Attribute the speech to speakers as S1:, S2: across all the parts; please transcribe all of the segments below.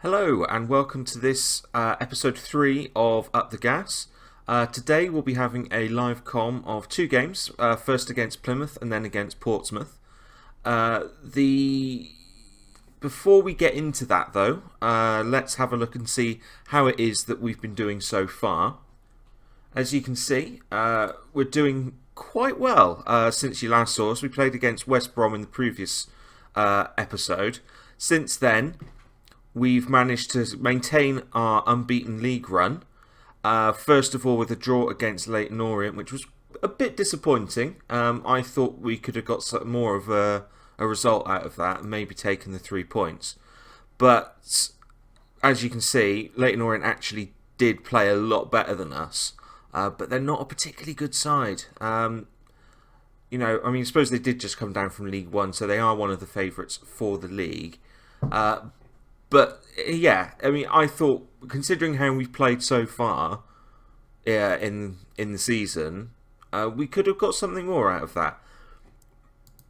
S1: Hello and welcome to this episode 3 of Up the Gas. Today we'll be having a live comm of two games, first against Plymouth and then against Portsmouth. Before we get into that though, let's have a look and see how it is that we've been doing so far. As you can see, we're doing quite well since you last saw us. We played against West Brom in the previous episode. Since then, we've managed to maintain our unbeaten league run. First of all, with a draw against Leyton Orient, which was a bit disappointing. I thought we could have got some more of a result out of that and maybe taken the 3 points. But as you can see, Leyton Orient actually did play a lot better than us. But they're not a particularly good side. I suppose they did just come down from League One, so they are one of the favourites for the league. But yeah, I thought, considering how we've played so far in the season, we could have got something more out of that.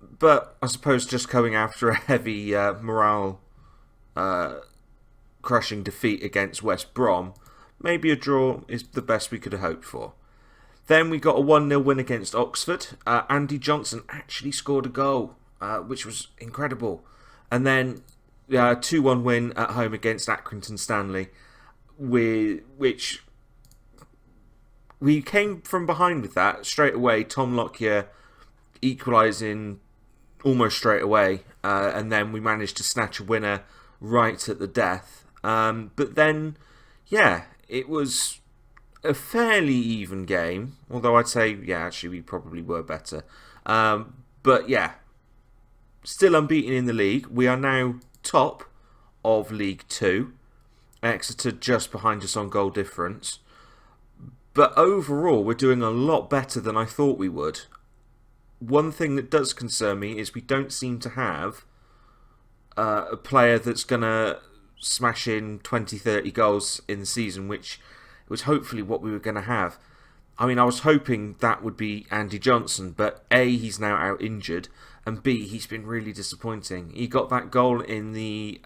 S1: But I suppose just going after a heavy morale crushing defeat against West Brom, maybe a draw is the best we could have hoped for. Then we got a 1-0 win against Oxford. Andy Johnson actually scored a goal, which was incredible. And then 2-1 win at home against Accrington Stanley, which we came from behind with that straight away. Tom Lockyer equalising almost straight away, and then we managed to snatch a winner right at the death. But then, it was a fairly even game, although I'd say, actually we probably were better. But still unbeaten in the league. We are now top of League 2. Exeter just behind us on goal difference. But overall, we're doing a lot better than I thought we would. One thing that does concern me is we don't seem to have a player that's going to smash in 20-30 goals in the season, which was hopefully what we were going to have. I was hoping that would be Andy Johnson, but A, he's now out injured, and B, he's been really disappointing. He got that goal in the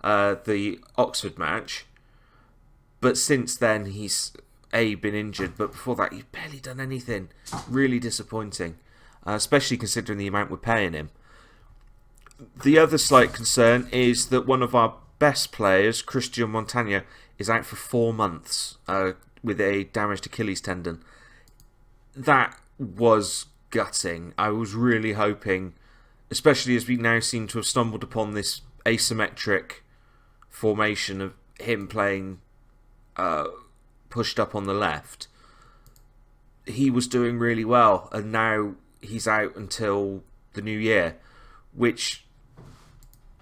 S1: the Oxford match, but since then he's A, been injured, but before that he's barely done anything. Really disappointing, especially considering the amount we're paying him. The other slight concern is that one of our best players, Christian Montagna, is out for 4 months with a damaged Achilles tendon. That was gutting. I was really hoping, especially as we now seem to have stumbled upon this asymmetric formation of him playing pushed up on the left. He was doing really well, and now he's out until the new year, which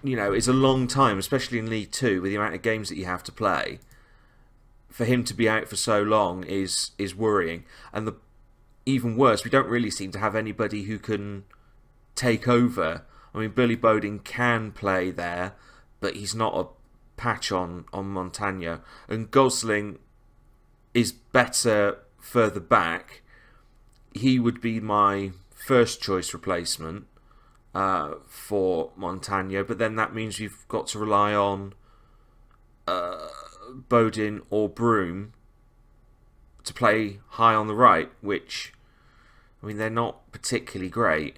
S1: is a long time, especially in League 2 with the amount of games that you have to play. For him to be out for so long is worrying. And even worse, we don't really seem to have anybody who can take over. Billy Boding can play there, but he's not a patch on Montagna. And Gosling is better further back. He would be my first choice replacement for Montagna, but then that means we've got to rely on Bodin or Broom to play high on the right, which they're not particularly great.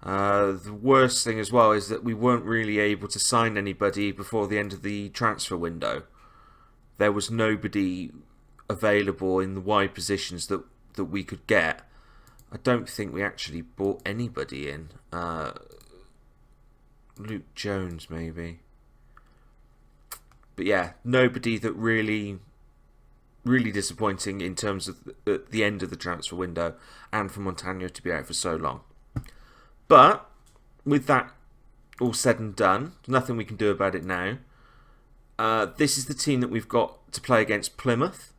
S1: The worst thing as well is that we weren't really able to sign anybody before the end of the transfer window. There was nobody available in the wide positions that we could get. I don't think we actually bought anybody in. Luke Jones, maybe. But nobody that really disappointing in terms of the end of the transfer window, and for Montagna to be out for so long. But with that all said and done, nothing we can do about it now. This is the team that we've got to play against Plymouth.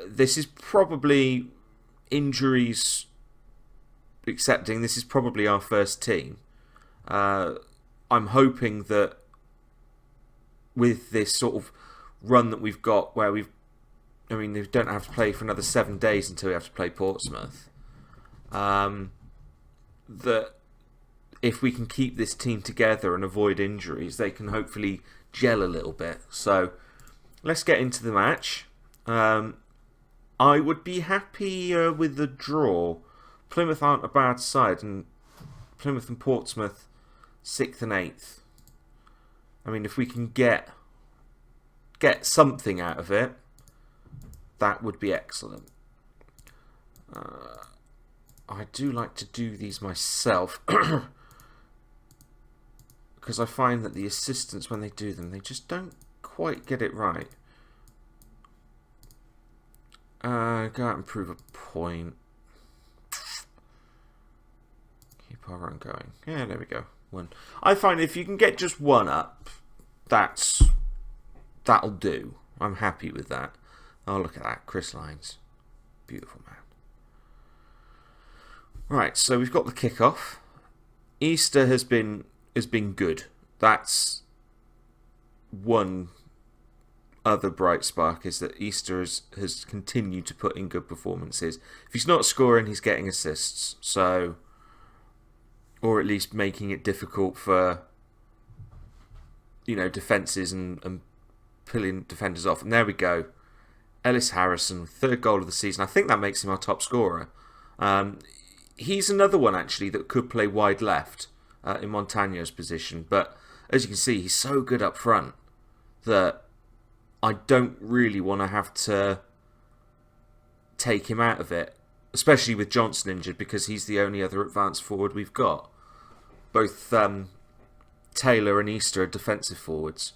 S1: This is probably, injuries accepting, this is probably our first team. I'm hoping that with this sort of run that we've got, where we don't have to play for another 7 days until we have to play Portsmouth, that if we can keep this team together and avoid injuries, they can hopefully gel a little bit. So let's get into the match. I would be happy with the draw. Plymouth aren't a bad side, and Plymouth and Portsmouth 6th and 8th. I mean, if we can get something out of it, that would be excellent. I do like to do these myself because I find that the assistants, when they do them, they just don't quite get it right. Go out and prove a point. Keep our run going. Yeah, there we go. 1. I find if you can get just 1 up, that'll do. I'm happy with that. Oh, look at that. Chris Lines. Beautiful man. Right, so we've got the kickoff. Easter has been good. That's one other bright spark, is that Easter has continued to put in good performances. If he's not scoring, he's getting assists. So, or at least making it difficult for, defences and pulling defenders off. And there we go. Ellis Harrison, 3rd goal of the season. I think that makes him our top scorer. He's another one, actually, that could play wide left in Montagno's position. But as you can see, he's so good up front that I don't really want to have to take him out of it. Especially with Johnson injured, because he's the only other advanced forward we've got. Both Taylor and Easter are defensive forwards.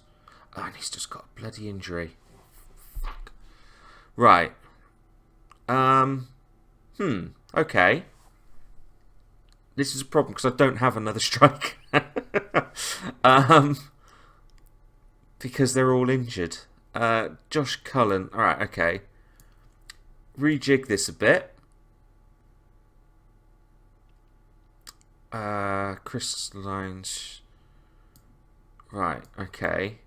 S1: Oh, and he's just got a bloody injury. Fuck. Right. Okay. This is a problem because I don't have another striker. Because they're all injured. Josh Cullen. Alright, okay. Rejig this a bit. Chris Lines. Right, okay.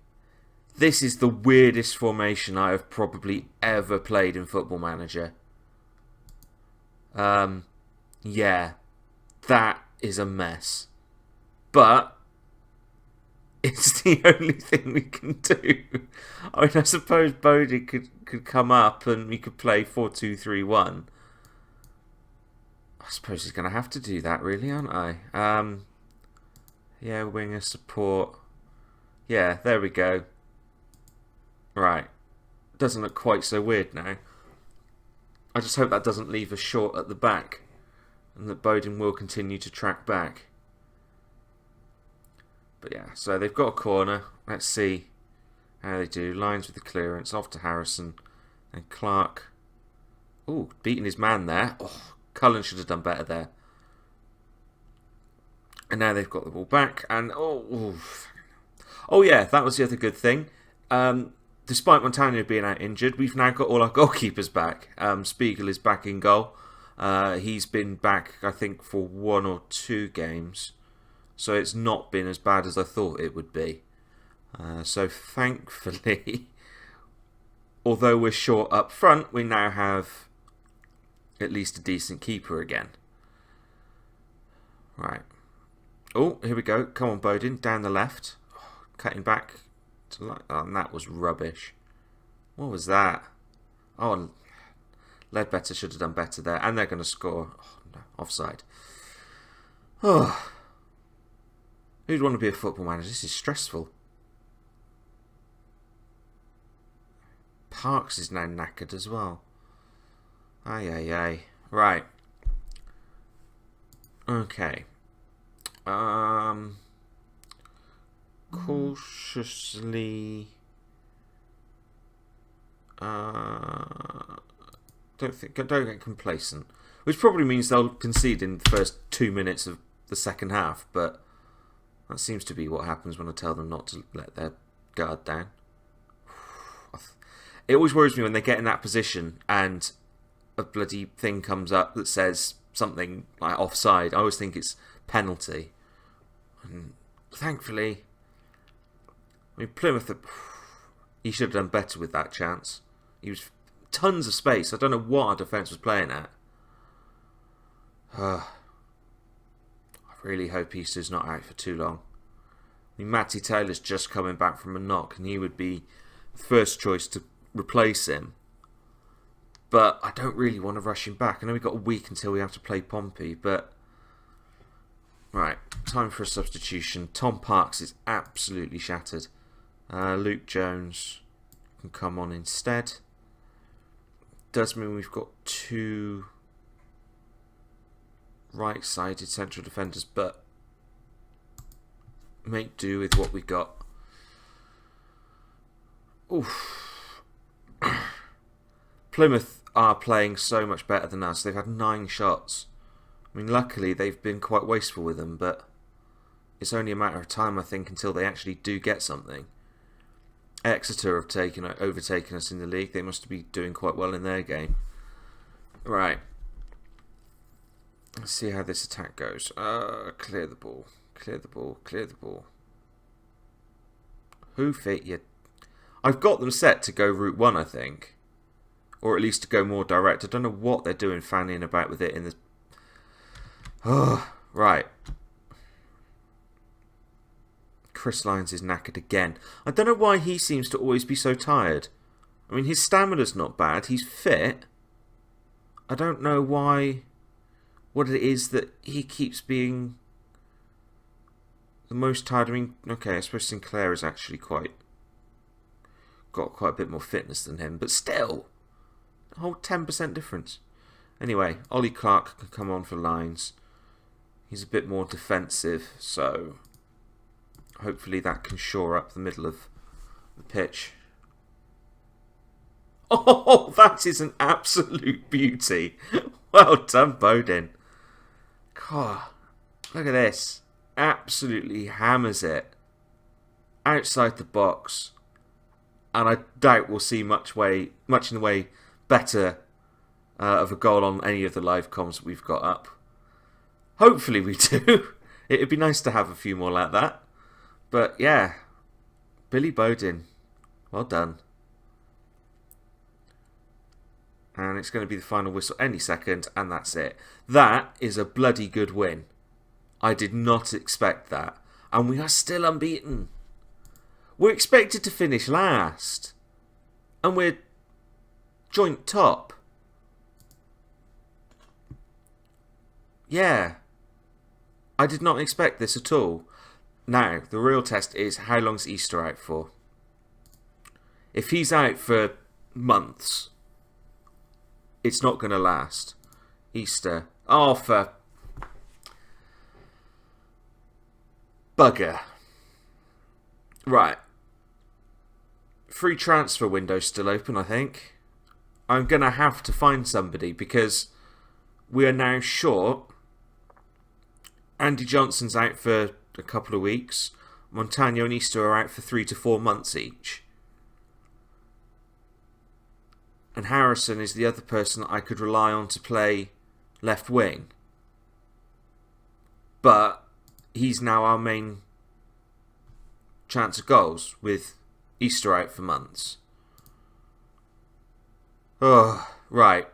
S1: This is the weirdest formation I have probably ever played in Football Manager. Yeah. That is a mess. But it's the only thing we can do. I mean, I suppose Bodie could come up and we could play 4-2-3-1. I suppose he's going to have to do that, really, aren't I? Yeah, winger support. Yeah, there we go. Right. Doesn't look quite so weird now. I just hope that doesn't leave us short at the back, and that Bowden will continue to track back. But yeah, so they've got a corner. Let's see how they do. Lines with the clearance. Off to Harrison. And Clark. Ooh, beating his man there. Oh, Cullen should have done better there. And now they've got the ball back. And oh yeah, that was the other good thing. Despite Montagno being out injured, we've now got all our goalkeepers back. Spiegel is back in goal. He's been back, I think, for 1 or 2 games. So it's not been as bad as I thought it would be. So thankfully, although we're short up front, we now have at least a decent keeper again. Right. Oh, here we go. Come on, Bowden. Down the left. Cutting back. And that was rubbish. What was that? Oh, Ledbetter should have done better there. And they're going to score. Oh, no. Offside. Oh. Who'd want to be a football manager? This is stressful. Parks is now knackered as well. Aye. Right. Okay. Cautiously. Don't get complacent. Which probably means they'll concede in the first 2 minutes of the second half, but that seems to be what happens when I tell them not to let their guard down. It always worries me when they get in that position and a bloody thing comes up that says something like offside. I always think it's penalty. And thankfully, I mean, Plymouth, he should have done better with that chance. He was tons of space. I don't know what our defence was playing at. I Really hope Easter's not out for too long. I mean, Matty Taylor's just coming back from a knock, and he would be the first choice to replace him. But I don't really want to rush him back. I know we've got a week until we have to play Pompey, but... Right, time for a substitution. Tom Parks is absolutely shattered. Luke Jones can come on instead. Does mean we've got 2 right-sided central defenders, but make do with what we got. Oof. Plymouth are playing so much better than us. They've had 9 shots. I mean, luckily they've been quite wasteful with them, but it's only a matter of time, I think, until they actually do get something. Exeter have overtaken us in the league. They must be doing quite well in their game. Right. Let's see how this attack goes. Clear the ball. Clear the ball. Clear the ball. Who fit you? I've got them set to go route 1, I think. Or at least to go more direct. I don't know what they're doing fanning about with it in the... Oh, right. Chris Lyons is knackered again. I don't know why he seems to always be so tired. I mean, his stamina's not bad. He's fit. I don't know why... What it is that he keeps being the most tired. I mean, okay, I suppose Sinclair is actually got quite a bit more fitness than him, but still, a whole 10% difference. Anyway, Ollie Clark can come on for Lyons. He's a bit more defensive, so hopefully that can shore up the middle of the pitch. Oh, that is an absolute beauty. Well done, Bodin. God, look at this. Absolutely hammers it. Outside the box. And I doubt we'll see much in the way better of a goal on any of the live comms we've got up. Hopefully we do. It'd be nice to have a few more like that. But yeah, Billy Bodin, well done. And it's going to be the final whistle any second, and that's it. That is a bloody good win. I did not expect that. And we are still unbeaten. We're expected to finish last. And we're joint top. Yeah. I did not expect this at all. Now, the real test is how long's Easter out for? If he's out for months, it's not going to last. Easter. Oh, for bugger. Right. Free transfer window's still open, I think. I'm going to have to find somebody because we are now short. Andy Johnson's out for a couple of weeks. Montagno and Easter are out for 3 to 4 months each. And Harrison is the other person that I could rely on to play left wing. But he's now our main chance of goals with Easter out for months. Oh, right.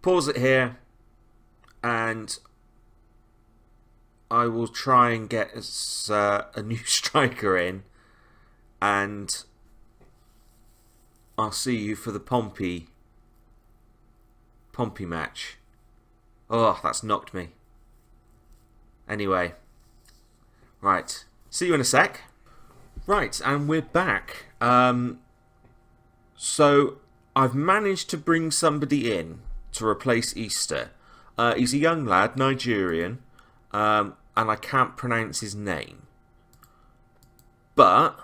S1: Pause it here and I will try and get us a new striker in, and I'll see you for the Pompey match. Oh, that's knocked me. Anyway, right. See you in a sec. Right, and we're back. So I've managed to bring somebody in to replace Easter. He's a young lad, Nigerian. And I can't pronounce his name. But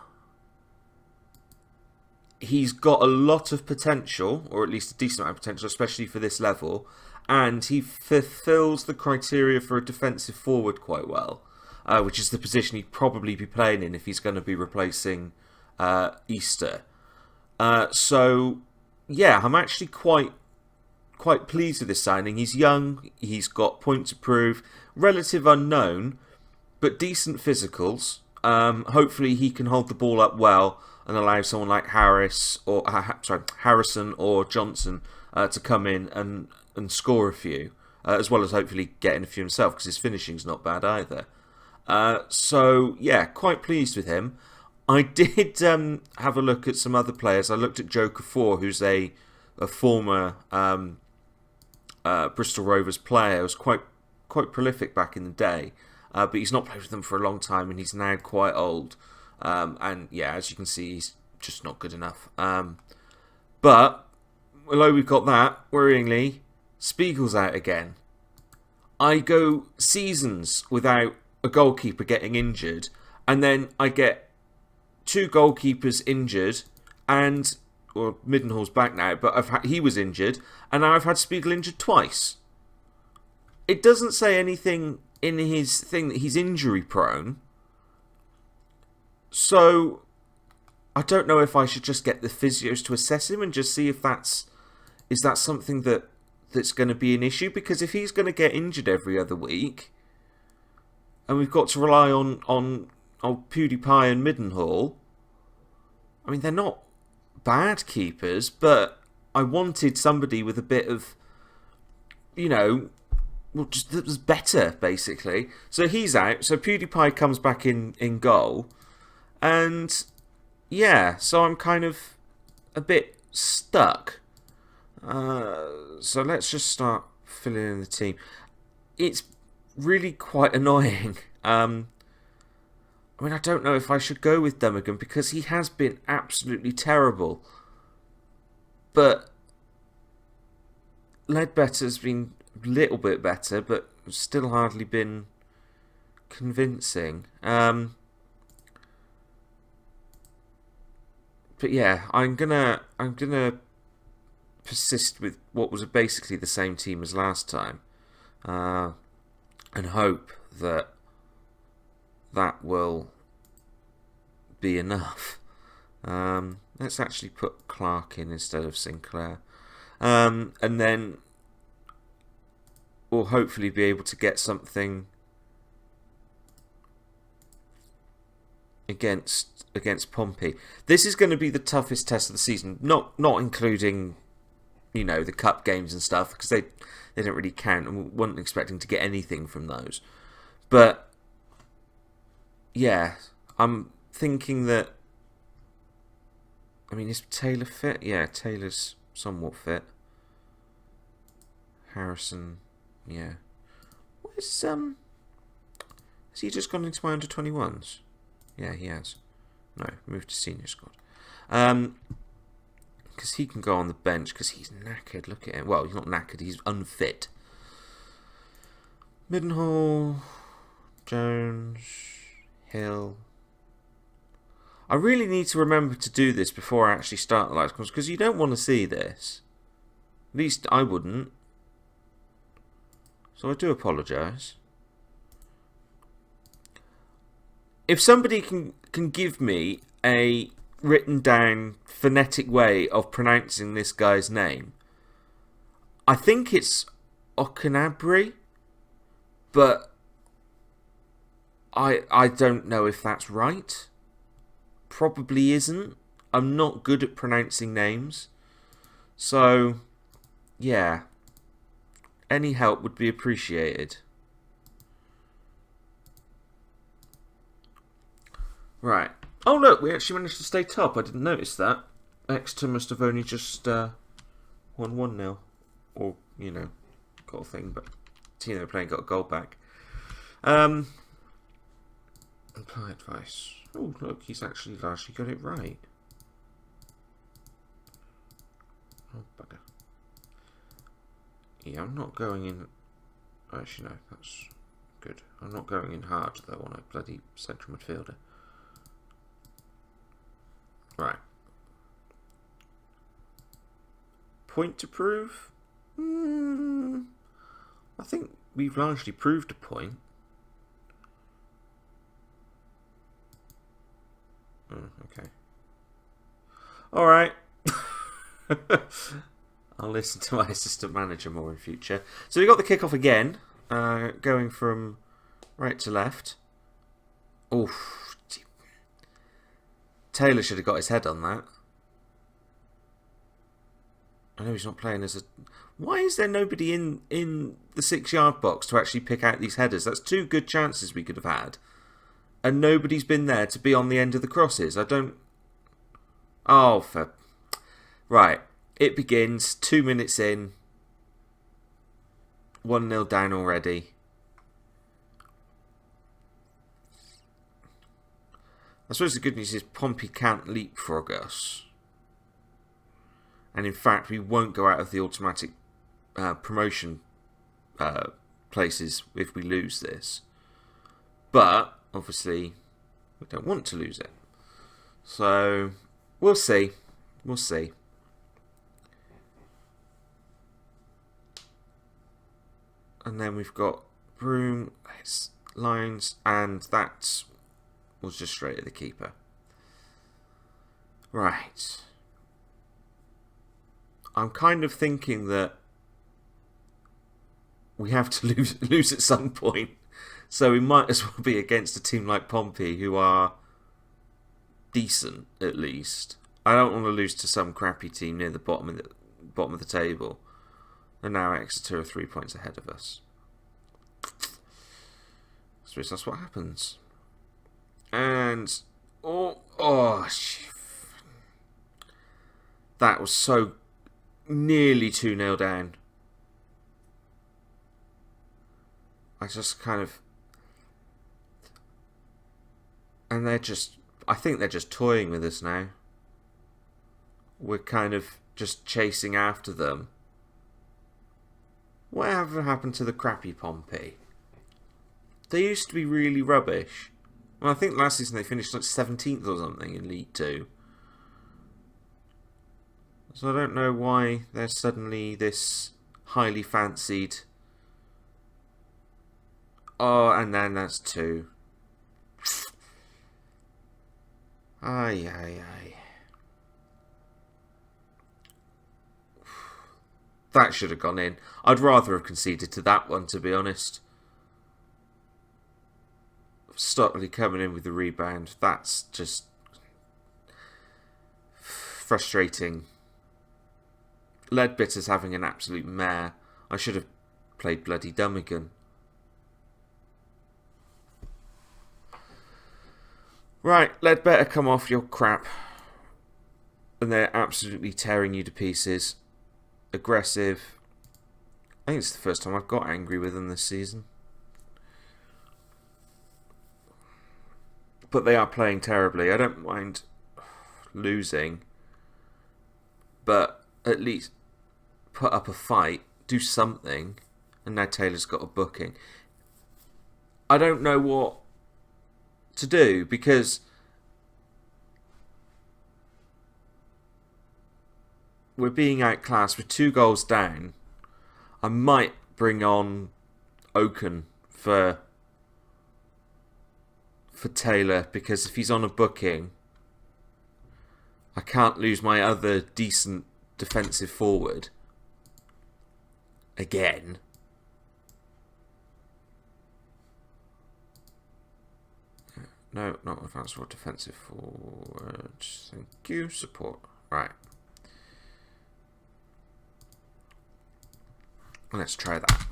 S1: he's got a lot of potential, or at least a decent amount of potential, especially for this level. And he fulfills the criteria for a defensive forward quite well, which is the position he'd probably be playing in if he's going to be replacing Easter. So, yeah, I'm actually quite pleased with this signing. He's young, he's got points to prove, relative unknown, but decent physicals. Hopefully he can hold the ball up well and allow someone like Harrison or Johnson to come in and score a few. as well as hopefully getting a few himself, because his finishing's not bad either. So, yeah, quite pleased with him. I did have a look at some other players. I looked at Joker 4, who's a former Bristol Rovers player. Was quite prolific back in the day, but he's not played with them for a long time, and he's now quite old. And yeah, as you can see, he's just not good enough. But although we've got that, worryingly, Spiegel's out again. I go seasons without a goalkeeper getting injured, and then I get 2 goalkeepers injured, and Middenhall's back now, but he was injured, and now I've had Spiegel injured twice. It doesn't say anything in his thing that he's injury prone, so I don't know if I should just get the physios to assess him and just see if is that something that's going to be an issue, because if he's going to get injured every other week, and we've got to rely on PewDiePie and Middenhall, I mean, they're not bad keepers, but I wanted somebody with a bit of, just that was better, basically. So he's out, so PewDiePie comes back in goal, and yeah, so I'm kind of a bit stuck. So let's just start filling in the team. It's really quite annoying. I mean, I don't know if I should go with Dummigan, because he has been absolutely terrible. But Ledbetter's been a little bit better, but still hardly been convincing. But yeah, I'm gonna persist with what was basically the same team as last time, and hope that will be enough. Let's actually put Clark in instead of Sinclair, and then we'll hopefully be able to get something against Pompey. This is going to be the toughest test of the season, not including the cup games and stuff, because they don't really count, and we weren't expecting to get anything from those. But yeah, I'm thinking that, I mean, is Taylor fit? Yeah, Taylor's somewhat fit. Harrison, yeah. Has he just gone into my under-21s? Yeah, he has. No, moved to senior squad. Because he can go on the bench, because he's knackered. Look at him. Well, he's not knackered, he's unfit. Middenhall, Jones, Hill. I really need to remember to do this before I actually start the live comms, because you don't want to see this. At least I wouldn't. So I do apologise. If somebody can give me a written down phonetic way of pronouncing this guy's name, I think it's Okanabri, but I don't know if that's right. Probably isn't. I'm not good at pronouncing names, so yeah, any help would be appreciated. Right. Oh look, we actually managed to stay top. I didn't notice that. Exeter must have only just won 1-0. Or, got a thing, but the team they were playing got a goal back. Apply advice. Oh look, he's actually largely got it right. Oh bugger. Yeah, I'm not going in. Actually no, that's good. I'm not going in hard though on a bloody central midfielder. Right. Point to prove? I think we've largely proved a point. Okay. Alright. I'll listen to my assistant manager more in future. So we got the kickoff again, going from right to left. Oof. Taylor should have got his head on that. I know he's not playing as a... Why is there nobody in the 6-yard box to actually pick out these headers? That's 2 good chances we could have had. And nobody's been there to be on the end of the crosses. I don't... Oh, for... Right. It begins. 2 minutes in. 1-0 down already. I suppose the good news is Pompey can't leapfrog us. And in fact, we won't go out of the automatic promotion places if we lose this. But, obviously, we don't want to lose it. So, we'll see. We'll see. And then we've got Broom, lines, and that was just straight at the keeper. Right. I'm kind of thinking that we have to lose at some point. So we might as well be against a team like Pompey, who are decent, at least. I don't want to lose to some crappy team near the bottom of the table. And now Exeter are 3 points ahead of us. I suppose that's what happens. And that was so nearly 2-0 down. I just kind of... And I think they're just toying with us now. We're kind of just chasing after them. Whatever happened to the crappy Pompey? They used to be really rubbish. Well, I think last season they finished like 17th or something in League 2. So I don't know why they're suddenly this highly fancied. Oh, and then that's 2. Aye. That should have gone in. I'd rather have conceded to that one, to be honest. Stockley coming in with the rebound. That's just frustrating. Leadbitter's having an absolute mare. I should have played bloody Dummigan. Right, Leadbitter, come off your crap. And they're absolutely tearing you to pieces. Aggressive. I think it's the first time I've got angry with them this season. But they are playing terribly. I don't mind losing. But at least put up a fight. Do something. And now Taylor's got a booking. I don't know what to do because we're being outclassed with 2 goals down. I might bring on Oaken for Taylor because if he's on a booking, I can't lose my other decent defensive forward again. No, not advanced forward, defensive forward. Thank you, support. Right. Let's try that.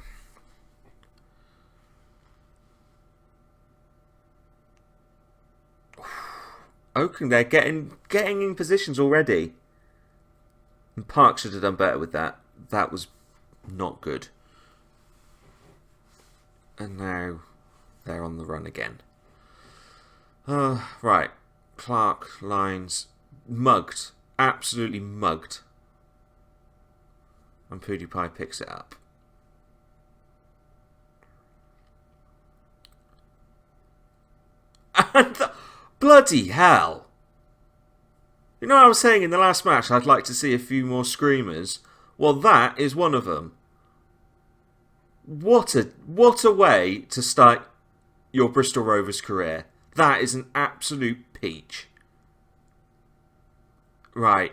S1: Oaken, they're getting in positions already. And Park should have done better with that. That was not good. And now they're on the run again. Right. Clark, Lines, mugged. Absolutely mugged. And PewDiePie picks it up. And bloody hell. You know what I was saying in the last match I'd like to see a few more screamers? Well, that is one of them. What a way to start your Bristol Rovers career. That is an absolute peach. Right.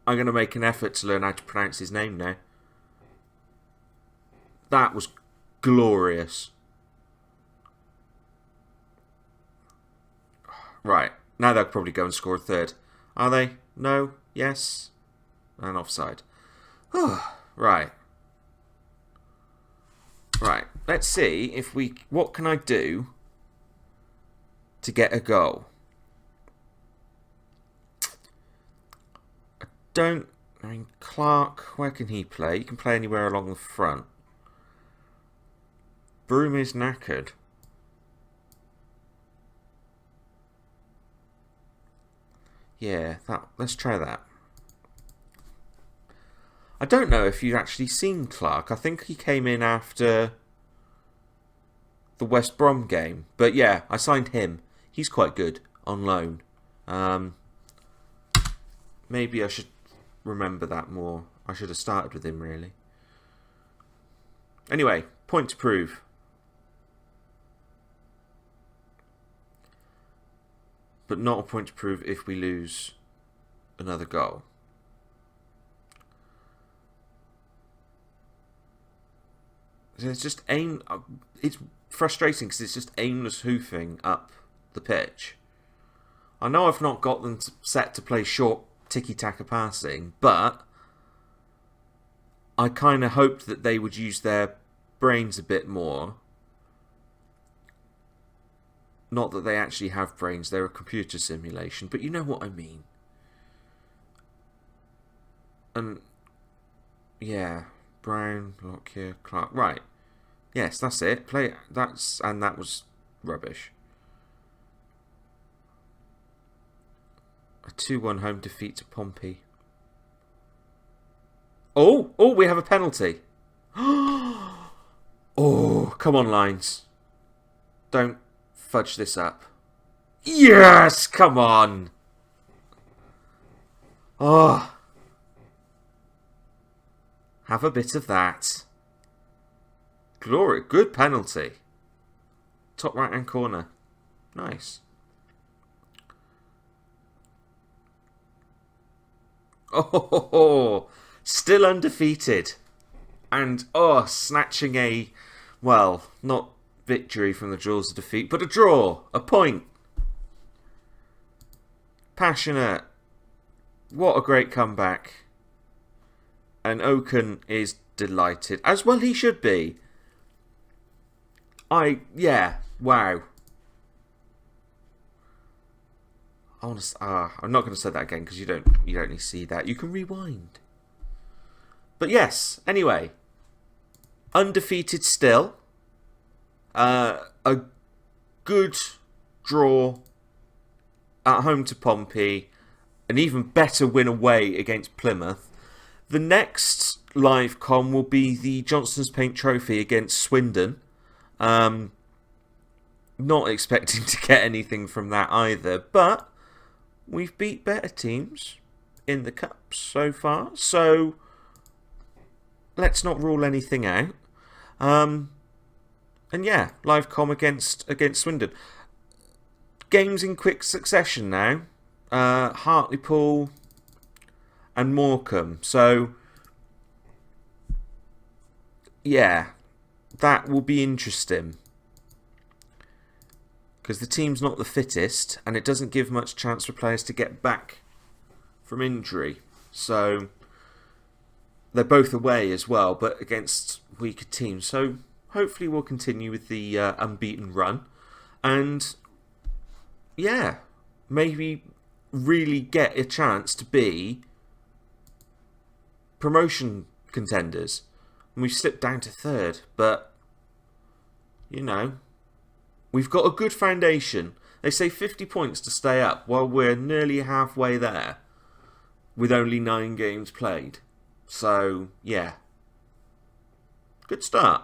S1: I'm going to make an effort to learn how to pronounce his name now. That was glorious. Right. Now they'll probably go and score a third. Are they? No? Yes? And offside. Right. Right. Let's see if we... What can I do to get a goal? I mean, Clark, where can he play? He can play anywhere along the front. Broom is knackered. Yeah, let's try that. I don't know if you've actually seen Clark. I think he came in after the West Brom game. But yeah, I signed him. He's quite good on loan. Maybe I should remember that more. I should have started with him, really. Anyway, point to prove. But not a point to prove if we lose another goal. It's just it's frustrating because it's just aimless hoofing up the pitch. I know I've not got them set to play short tiki-taka passing, but I kind of hoped that they would use their brains a bit more. Not that they actually have brains, they're a computer simulation, but you know what I mean. And yeah, Brown, Lockyer, Clark. Right. Yes, that's it. And that was rubbish. A 2-1 home defeat to Pompey. Oh, we have a penalty. Oh, come on, Lines. Don't fudge this up. Yes, come on. Oh. Have a bit of that. Glory, good penalty. Top right hand corner. Nice. Oh, still undefeated. And, snatching a, well, not victory from the jaws of defeat, but a draw, a point. Passionate. What a great comeback. And Oaken is delighted, as well he should be. Wow. I'm not going to say that again because you don't need to see that. You can rewind. But yes, anyway, undefeated still. A good draw at home to Pompey. An even better win away against Plymouth. The next live com will be the Johnston's Paint Trophy against Swindon. Not expecting to get anything from that either, but we've beat better teams in the Cups so far, so let's not rule anything out. And yeah, live com against Swindon. Games in quick succession now. Hartlepool and Morecambe. So yeah, that will be interesting. Because the team's not the fittest, and it doesn't give much chance for players to get back from injury. So they're both away as well, but against weaker teams. So hopefully we'll continue with the unbeaten run. And yeah, maybe really get a chance to be promotion contenders. And we've slipped down to third, but you know, we've got a good foundation. They say 50 points to stay up. Well, we're nearly halfway there with only 9 games played. So, yeah. Good start.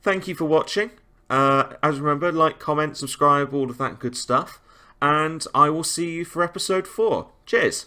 S1: Thank you for watching. As remember, like, comment, subscribe, all of that good stuff. And I will see you for episode 4. Cheers.